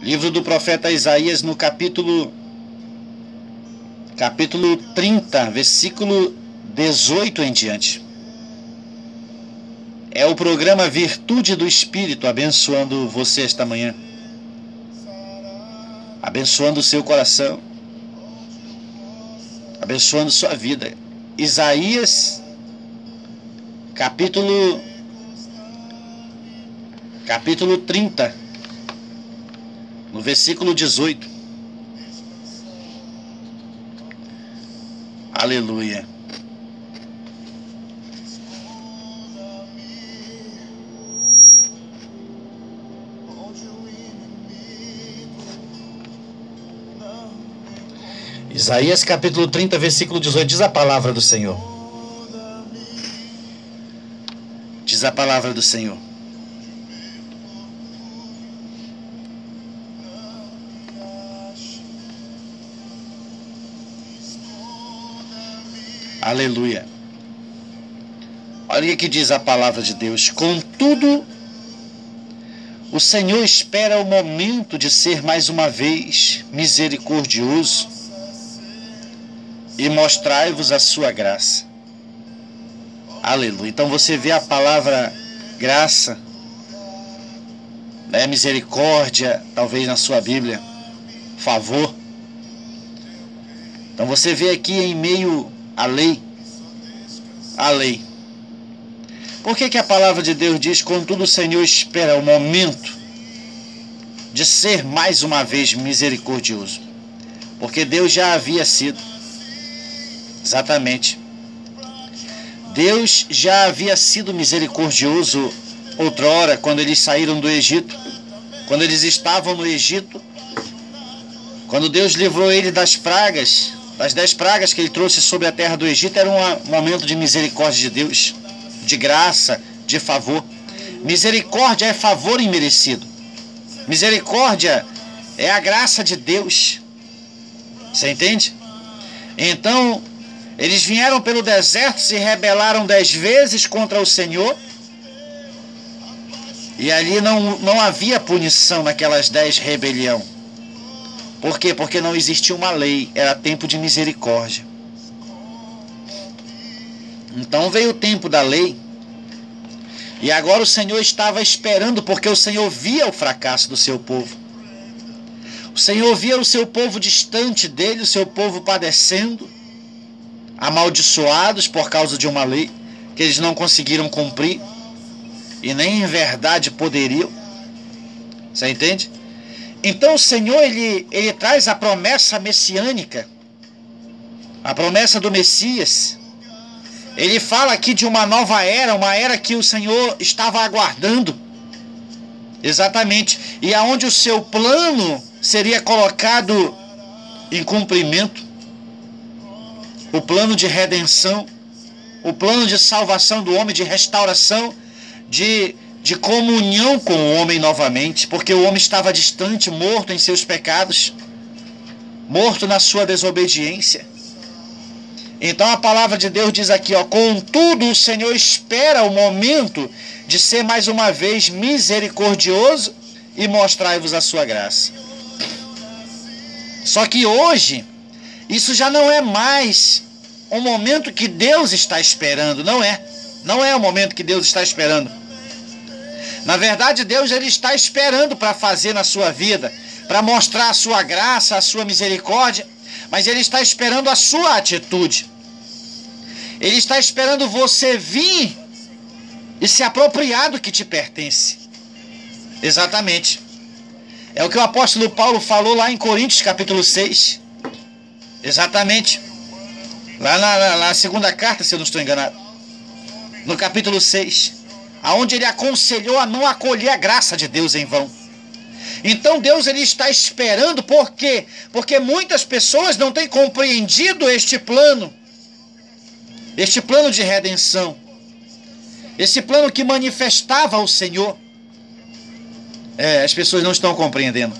Livro do profeta Isaías, no capítulo 30, versículo 18 em diante. É o programa Virtude do Espírito abençoando você esta manhã, abençoando o seu coração, abençoando sua vida. Isaías, capítulo 30, no versículo 18. Aleluia. Isaías capítulo 30, versículo 18, diz a palavra do Senhor. Diz a palavra do Senhor. Aleluia. Olha o que diz a palavra de Deus. Contudo, o Senhor espera o momento de ser mais uma vez misericordioso e mostrai-vos a sua graça. Aleluia. Então você vê a palavra graça, né? Misericórdia, talvez na sua Bíblia, favor. Então você vê aqui em meio à lei, a lei. Por que a palavra de Deus diz, contudo o Senhor espera o momento de ser mais uma vez misericordioso? Porque Deus já havia sido. Exatamente. Deus já havia sido misericordioso outrora, quando eles saíram do Egito, quando eles estavam no Egito, quando Deus livrou eles das pragas, das 10 pragas que ele trouxe sobre a terra do Egito. Era um momento de misericórdia de Deus, de graça, de favor. Misericórdia é favor imerecido. Misericórdia é a graça de Deus. Você entende? Então, eles vieram pelo deserto, se rebelaram 10 vezes contra o Senhor. E ali não havia punição naquelas 10 rebelião. Por quê? Porque não existia uma lei, era tempo de misericórdia. Então veio o tempo da lei, e agora o Senhor estava esperando, porque o Senhor via o fracasso do seu povo. O Senhor via o seu povo distante dele, o seu povo padecendo, amaldiçoados por causa de uma lei que eles não conseguiram cumprir, e nem em verdade poderiam. Você entende? Então o Senhor, ele traz a promessa messiânica, a promessa do Messias. Ele fala aqui de uma nova era, uma era que o Senhor estava aguardando. Exatamente. E aonde o seu plano seria colocado em cumprimento. O plano de redenção, o plano de salvação do homem, de restauração, de comunhão com o homem novamente, porque o homem estava distante, morto em seus pecados, morto na sua desobediência. Então a palavra de Deus diz aqui, ó, contudo o Senhor espera o momento de ser mais uma vez misericordioso e mostrai-vos a sua graça. Só que hoje, isso já não é mais um momento que Deus está esperando, não é. Não é o momento que Deus está esperando. Na verdade, Deus ele está esperando para fazer na sua vida, para mostrar a sua graça, a sua misericórdia, mas Ele está esperando a sua atitude. Ele está esperando você vir e se apropriar do que te pertence. Exatamente. É o que o apóstolo Paulo falou lá em Coríntios, capítulo 6. Exatamente. Lá na segunda carta, se eu não estou enganado. No capítulo 6. Aonde ele aconselhou a não acolher a graça de Deus em vão. Então Deus ele está esperando, por quê? Porque muitas pessoas não têm compreendido este plano de redenção, esse plano que manifestava o Senhor. As pessoas não estão compreendendo.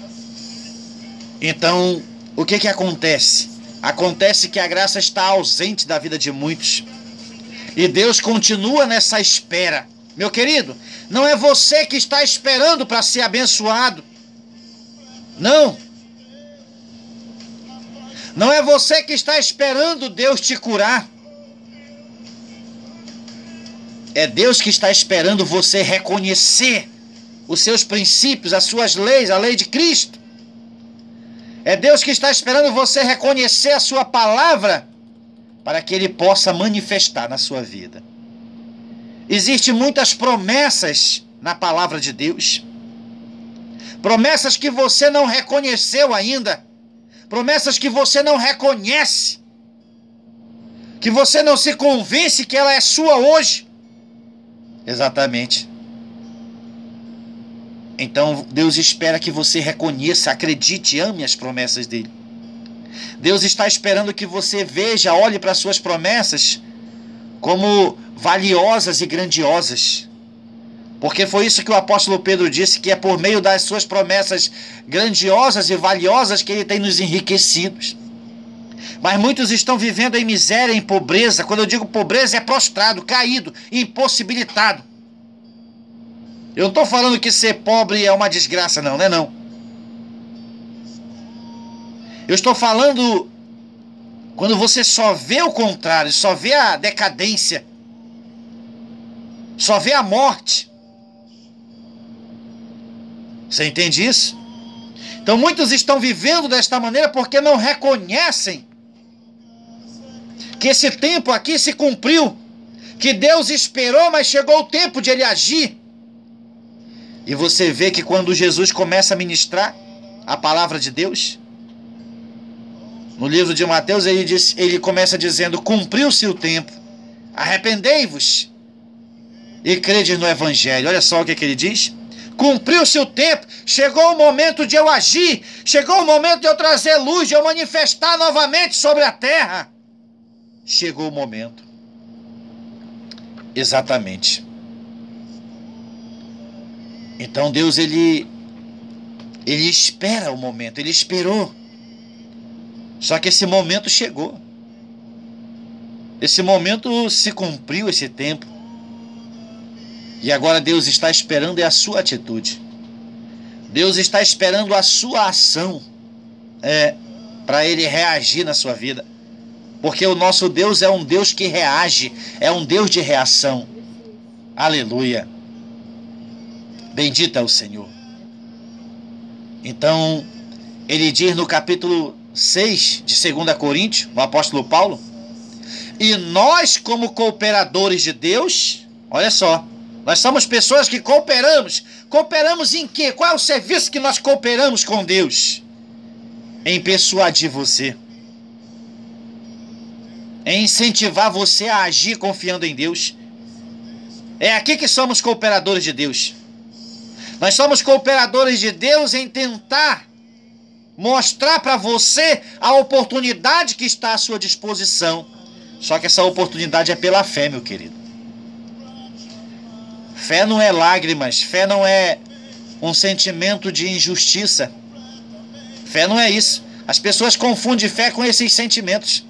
Então, o que acontece? Acontece que a graça está ausente da vida de muitos, e Deus continua nessa espera. Meu querido, não é você que está esperando para ser abençoado. Não. Não é você que está esperando Deus te curar. É Deus que está esperando você reconhecer os seus princípios, as suas leis, a lei de Cristo. É Deus que está esperando você reconhecer a sua palavra para que Ele possa manifestar na sua vida. Existem muitas promessas na palavra de Deus. Promessas que você não reconheceu ainda. Promessas que você não reconhece. Que você não se convence que ela é sua hoje. Exatamente. Então Deus espera que você reconheça, acredite, ame as promessas dele. Deus está esperando que você veja, olhe para as suas promessas como valiosas e grandiosas. Porque foi isso que o apóstolo Pedro disse, que é por meio das suas promessas grandiosas e valiosas que ele tem nos enriquecidos. Mas muitos estão vivendo em miséria, em pobreza. Quando eu digo pobreza, é prostrado, caído, impossibilitado. Eu não estou falando que ser pobre é uma desgraça, não, não é não. Eu estou falando quando você só vê o contrário, só vê a decadência, só vê a morte. Você entende isso? Então muitos estão vivendo desta maneira porque não reconhecem que esse tempo aqui se cumpriu, que Deus esperou, mas chegou o tempo de Ele agir. E você vê que quando Jesus começa a ministrar a palavra de Deus, no livro de Mateus ele começa dizendo: cumpriu-se o tempo, arrependei-vos e crede no Evangelho. Olha só o que ele diz: cumpriu-se o tempo, chegou o momento de eu agir, chegou o momento de eu trazer luz, de eu manifestar novamente sobre a terra. Chegou o momento. Exatamente. Então Deus, ele espera o momento, ele esperou. Só que esse momento chegou. Esse momento se cumpriu, esse tempo. E agora Deus está esperando é a sua atitude. Deus está esperando a sua ação. Para Ele reagir na sua vida. Porque o nosso Deus é um Deus que reage, é um Deus de reação. Aleluia. Bendito é o Senhor. Então, ele diz no capítulo 6 de 2 Coríntios, o apóstolo Paulo: e nós, como cooperadores de Deus, olha só, nós somos pessoas que cooperamos. Cooperamos em quê? Qual é o serviço que nós cooperamos com Deus? Em persuadir você, em incentivar você a agir confiando em Deus. É aqui que somos cooperadores de Deus. Nós somos cooperadores de Deus em tentar mostrar para você a oportunidade que está à sua disposição. Só que essa oportunidade é pela fé, meu querido. Fé não é lágrimas, fé não é um sentimento de injustiça. Fé não é isso. As pessoas confundem fé com esses sentimentos.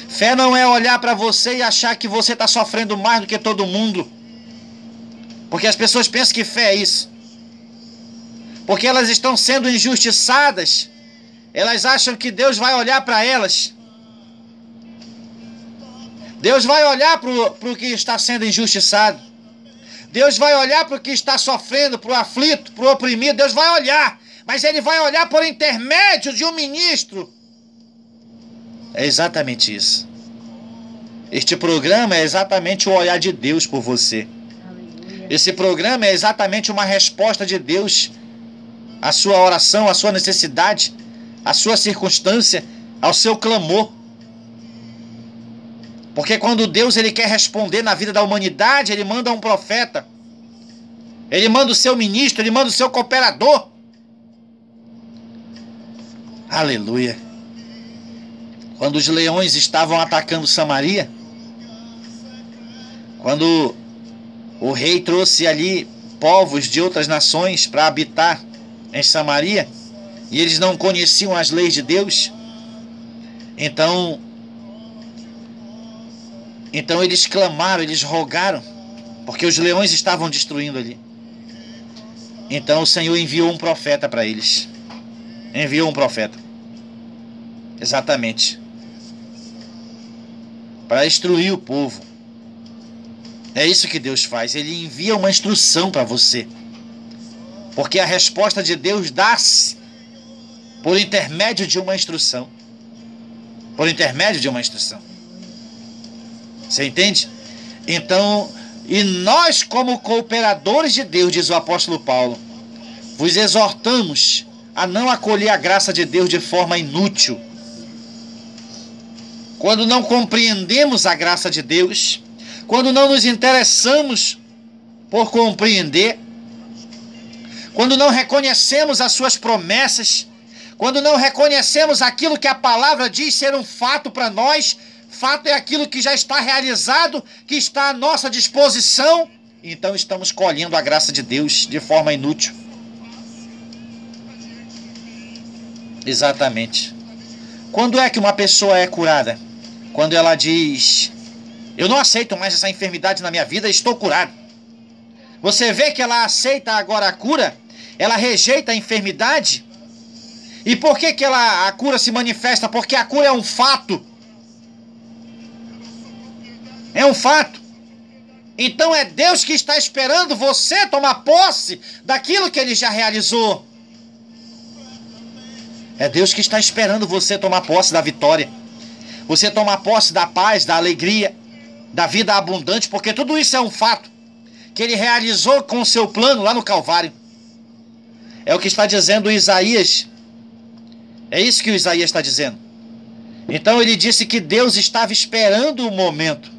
Fé não é olhar para você e achar que você está sofrendo mais do que todo mundo. Porque as pessoas pensam que fé é isso. Porque elas estão sendo injustiçadas. Elas acham que Deus vai olhar para elas. Deus vai olhar para o que está sendo injustiçado. Deus vai olhar para o que está sofrendo, para o aflito, para o oprimido. Deus vai olhar. Mas Ele vai olhar por intermédio de um ministro. É exatamente isso. Este programa é exatamente o olhar de Deus por você. Esse programa é exatamente uma resposta de Deus à sua oração, à sua necessidade, à sua circunstância, ao seu clamor. Porque quando Deus ele quer responder na vida da humanidade, Ele manda um profeta. Ele manda o seu ministro, Ele manda o seu cooperador. Aleluia. Quando os leões estavam atacando Samaria, quando o rei trouxe ali povos de outras nações para habitar em Samaria, e eles não conheciam as leis de Deus, então eles clamaram, eles rogaram, porque os leões estavam destruindo ali. Então o Senhor enviou um profeta para eles. Enviou um profeta. Exatamente. Para instruir o povo. É isso que Deus faz. Ele envia uma instrução para você. Porque a resposta de Deus dá-se por intermédio de uma instrução. Por intermédio de uma instrução. Você entende? Então, e nós como cooperadores de Deus, diz o apóstolo Paulo, vos exortamos a não acolher a graça de Deus de forma inútil. Quando não compreendemos a graça de Deus, quando não nos interessamos por compreender, quando não reconhecemos as suas promessas, quando não reconhecemos aquilo que a palavra diz ser um fato para nós, fato é aquilo que já está realizado, que está à nossa disposição, então estamos colhendo a graça de Deus de forma inútil. Exatamente. Quando é que uma pessoa é curada? Quando ela diz: eu não aceito mais essa enfermidade na minha vida, estou curado. Você vê que ela aceita agora a cura, ela rejeita a enfermidade. E por que a cura se manifesta? Porque a cura é um fato. É um fato. Então é Deus que está esperando você tomar posse daquilo que Ele já realizou. É Deus que está esperando você tomar posse da vitória. Você tomar posse da paz, da alegria, da vida abundante, porque tudo isso é um fato que Ele realizou com o seu plano lá no Calvário. É o que está dizendo Isaías. É isso que o Isaías está dizendo. Então ele disse que Deus estava esperando o momento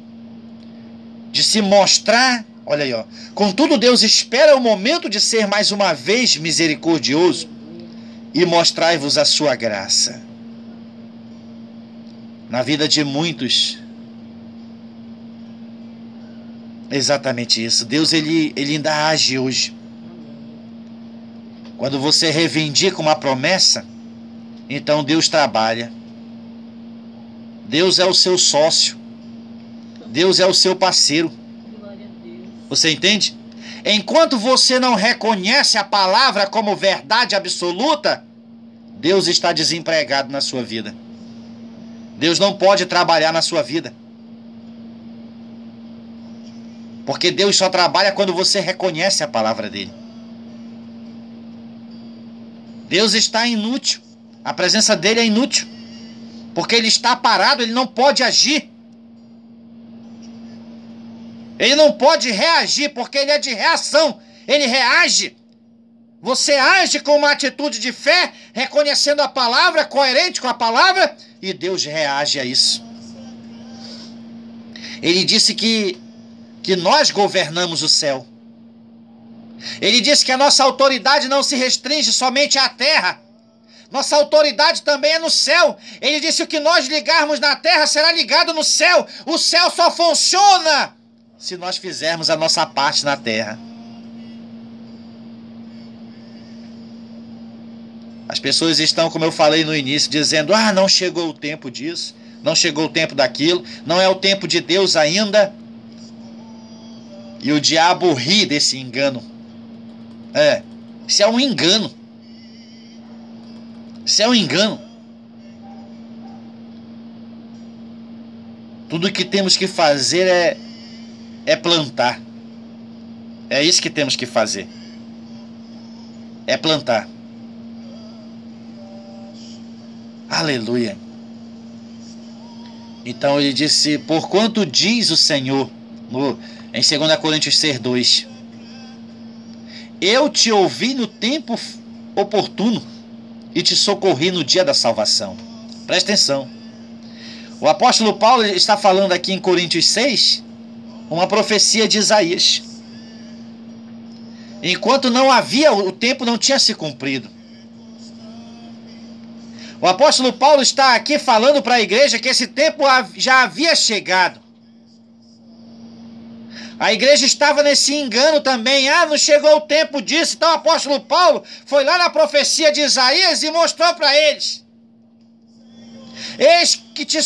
de se mostrar. Olha aí, ó. Contudo, Deus espera o momento de ser mais uma vez misericordioso e mostrai-vos a sua graça. Na vida de muitos, exatamente isso. Deus ele ainda age hoje. Quando você reivindica uma promessa, então Deus trabalha. Deus é o seu sócio. Deus é o seu parceiro. Você entende? Enquanto você não reconhece a palavra como verdade absoluta, Deus está desempregado na sua vida. Deus não pode trabalhar na sua vida. Porque Deus só trabalha quando você reconhece a palavra dele. Deus está inútil. A presença dele é inútil. Porque ele está parado, ele não pode agir. Ele não pode reagir, porque ele é de reação. Ele reage. Você age com uma atitude de fé, reconhecendo a palavra, coerente com a palavra, e Deus reage a isso. Ele disse que nós governamos o céu. Ele disse que a nossa autoridade não se restringe somente à terra. Nossa autoridade também é no céu. Ele disse que o que nós ligarmos na terra será ligado no céu. O céu só funciona se nós fizermos a nossa parte na terra. As pessoas estão, como eu falei no início, dizendo: ah, não chegou o tempo disso, não chegou o tempo daquilo, não é o tempo de Deus ainda. E o diabo ri desse engano. Isso é um engano. Isso é um engano. Tudo que temos que fazer é plantar. É isso que temos que fazer. É plantar. Aleluia. Então ele disse: porquanto diz o Senhor, em 2 Coríntios 6:2, eu te ouvi no tempo oportuno e te socorri no dia da salvação. Presta atenção. O apóstolo Paulo está falando aqui em Coríntios 6, uma profecia de Isaías. Enquanto não havia, o tempo não tinha se cumprido. O apóstolo Paulo está aqui falando para a igreja que esse tempo já havia chegado. A igreja estava nesse engano também. Ah, não chegou o tempo disso. Então o apóstolo Paulo foi lá na profecia de Isaías e mostrou para eles: eis que te